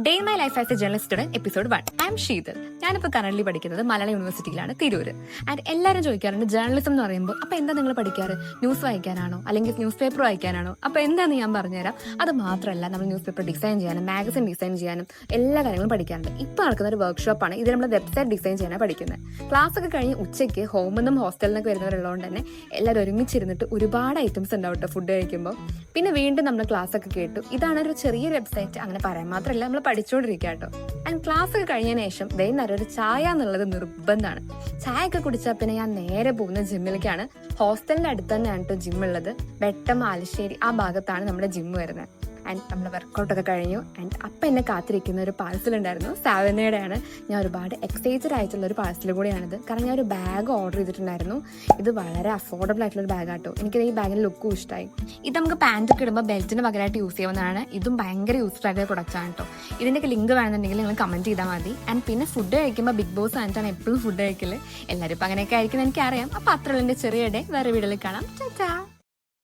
Day my life as A journalist student episode 1. I M Sheetal. ഞാനിപ്പോൾ current പഠിക്കുന്നത് Malayalam യൂണിവേഴ്സിറ്റിയിലാണ്, Tirur. And എല്ലാവരും ചോദിക്കാറുണ്ട് ജേർണലിസം എന്ന് പറയുമ്പോൾ അപ്പോൾ എന്താ നിങ്ങൾ പഠിക്കാറ്, ന്യൂസ് വായിക്കാനാണോ അല്ലെങ്കിൽ ന്യൂസ് പേപ്പർ വായിക്കാനാണോ? അപ്പോൾ എന്താണെന്ന് ഞാൻ പറഞ്ഞുതരാം. അത് മാത്രമല്ല, നമ്മൾ ന്യൂസ് പേപ്പർ ഡിസൈൻ ചെയ്യാനും മാഗസിൻ ഡിസൈൻ ചെയ്യാനും എല്ലാ കാര്യങ്ങളും പഠിക്കാറുണ്ട്. ഇപ്പോൾ നടക്കുന്ന ഒരു വർക്ക്ഷോപ്പാണ് ഇത്. നമ്മൾ വെബ്സൈറ്റ് ഡിസൈൻ ചെയ്യാനാണ് പഠിക്കുന്നത്. ക്ലാസ് ഒക്കെ കഴിഞ്ഞ് ഉച്ചയ്ക്ക് ഹോമിൽ നിന്നും ഹോസ്റ്റലിൽ നിന്നൊക്കെ വരുന്നവരുള്ളതുകൊണ്ട് തന്നെ എല്ലാവരും ഒരുമിച്ചിരുന്നിട്ട് ഒരുപാട് ഐറ്റംസ് ഉണ്ടാവും കേട്ടോ ഫുഡ് കഴിക്കുമ്പോൾ. പിന്നെ വീണ്ടും നമ്മൾ ക്ലാസ് ഒക്കെ കേട്ടു. ഇതാണ് ഒരു ചെറിയൊരു വെബ്സൈറ്റ്, അങ്ങനെ പറയാൻ മാത്രമല്ല നമ്മൾ പഠിച്ചുകൊണ്ടിരിക്കുക കേട്ടോ. ആൻഡ് ക്ലാസ് ഒക്കെ കഴിഞ്ഞതിന് ശേഷം വൈകുന്നേരം ഒരു ചായ എന്നുള്ളത് നിർബന്ധമാണ്. ചായ ഒക്കെ കുടിച്ചാൽ പിന്നെ ഞാൻ നേരെ പോകുന്ന ജിമ്മിലേക്കാണ്. ഹോസ്റ്റലിന്റെ അടുത്ത് തന്നെയാണ് കേട്ടോ ജിം ഉള്ളത്. വെട്ടം, ആലശ്ശേരി ആ ഭാഗത്താണ് നമ്മുടെ ജിം വരുന്നത്. ആൻഡ് നമ്മൾ വർക്കൗട്ടൊക്കെ കഴിഞ്ഞു. ആൻഡ് അപ്പം എന്നെ കാത്തിരിക്കുന്ന ഒരു പാഴ്സൽ ഉണ്ടായിരുന്നു, സാവനയുടെയാണ്. ഞാൻ ഒരുപാട് എക്സൈറ്റഡ് ആയിട്ടുള്ള ഒരു പാഴ്സൽ കൂടിയാണിത്. കാരണം ഞാൻ ഒരു ബാഗ് ഓർഡർ ചെയ്തിട്ടുണ്ടായിരുന്നു. ഇത് വളരെ അഫോർഡബിൾ ആയിട്ടുള്ള ഒരു ബാഗാട്ടോ. എനിക്കത് ഈ ബാഗിന്റെ ലുക്കും ഇഷ്ടമായി. ഇത് നമുക്ക് പാൻറ്റൊക്കെ ഇടുമ്പോൾ ബെൽറ്റിന് പകരമായിട്ട് യൂസ് ചെയ്യാവുന്നതാണ്. ഇതും ഭയങ്കര യൂസ്ഫുൾ ആയിട്ടുള്ള പ്രൊഡക്റ്റ് ആണ് കേട്ടോ. ഇതിൻ്റെയൊക്കെ ലിങ്ക് വേണമെന്നുണ്ടെങ്കിൽ നിങ്ങൾ കമന്റ് ചെയ്താൽ മതി. ആൻഡ് പിന്നെ ഫുഡ് കഴിക്കുമ്പോൾ ബിഗ് ബോസ് ആയിട്ടാണ് എപ്പോഴും ഫുഡ് കഴിക്കല്. എല്ലാവരും ഇപ്പം അങ്ങനെയൊക്കെ ആയിരിക്കും എനിക്കറിയാം. അപ്പോൾ അത്രയുള്ള എൻ്റെ ചെറിയ ഡേ വേറെ വീഡിയോയിൽ കാണാം. ടാറ്റാ.